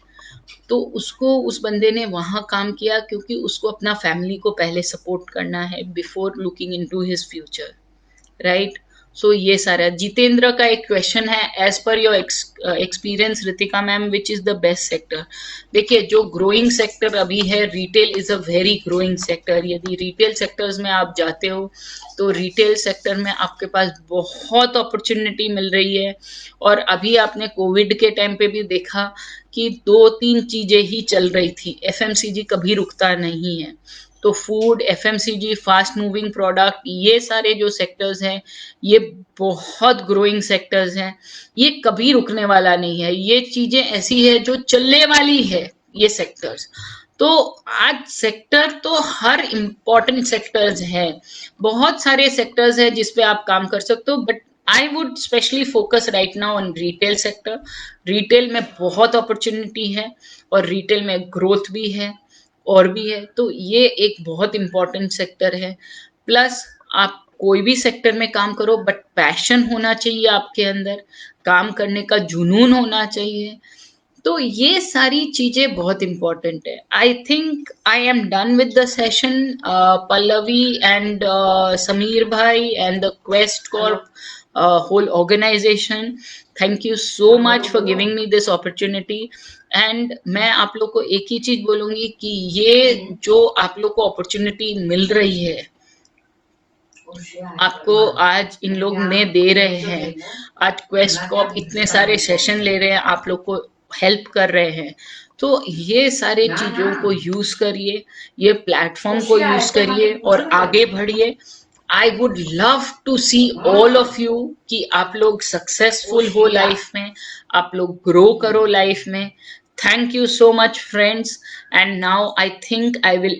तो उसको, उस बंदे ने वहां काम किया क्योंकि उसको अपना फैमिली को पहले सपोर्ट करना है before looking into his future, right. So ये सारा जितेंद्र का एक क्वेश्चन है, as per your experience Ritika ma'am which is the best sector. देखिए जो ग्रोइंग सेक्टर अभी है, retail is a very growing sector. यदि रिटेल सेक्टर्स में आप जाते हो तो रिटेल सेक्टर में आपके पास बहुत अपॉर्चुनिटी मिल रही है। और अभी आपने कोविड के टाइम पे भी देखा कि 2-3 चीजें ही चल रही थी, एफएमसीजी कभी रुकता नहीं है। तो food, FMCG, fast moving product, ये सारे जो सेक्टर्स हैं ये बहुत ग्रोइंग सेक्टर्स हैं, ये कभी रुकने वाला नहीं है। ये चीजें ऐसी है जो चलने वाली है, ये सेक्टर्स। तो आज सेक्टर तो हर इम्पोर्टेंट सेक्टर्स हैं, बहुत सारे सेक्टर्स हैं जिसपे आप काम कर सकते हो, but I would specially focus right now on retail sector. Retail में बहुत अपॉर्चुनिटी है और रिटेल में ग्रोथ भी है और भी है, तो ये एक बहुत इंपॉर्टेंट सेक्टर है। प्लस आप कोई भी सेक्टर में काम करो बट पैशन होना चाहिए आपके अंदर, काम करने का जुनून होना चाहिए। तो ये सारी चीजें बहुत इंपॉर्टेंट है। I think I am done with the session. Pallavi and Sameer भाई and the Quest Corp whole organization, thank you so much for giving me this opportunity। And मैं आप लोग को एक ही चीज बोलूंगी कि ये जो आप लोग को अपॉर्चुनिटी मिल रही है, आपको आज इन लोग ने दे रहे हैं, आज क्वेस्ट कॉप इतने सारे सेशन ले रहे हैं, आप लोग को हेल्प कर रहे हैं, तो ये सारे चीजों को यूज करिए, ये प्लेटफॉर्म को यूज करिए और आगे बढ़िए। I would love to see all of you कि आप लोग सक्सेसफुल हो लाइफ में, आप लोग ग्रो करो लाइफ में। Thank you so much, friends. And now I think I will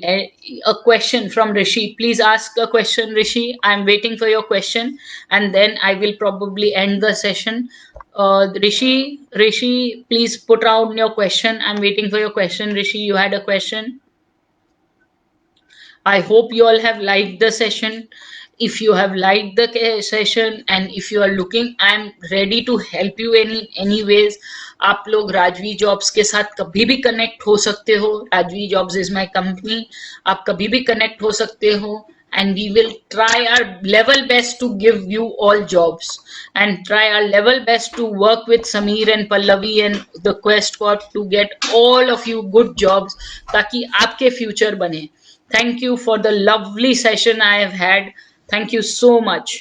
a question from Rishi. Please ask a question, Rishi. I'm waiting for your question, and then I will probably end the session. Rishi, please put out your question. I'm waiting for your question, Rishi. You had a question. I hope you all have liked the session. If you have liked the session and if you are looking, I'm ready to help you any ways. आप लोग Rajvi jobs के साथ कभी भी connect हो सकते हो। Rajvi jobs is my company. आप कभी भी कनेक्ट हो सकते हो and we will try our level best to give you all jobs and try our level best to work with Sameer and Pallavi and the Quest Corp to get all of you good jobs ताकि आपके future बने। Thank you for the lovely session I have had. Thank you so much.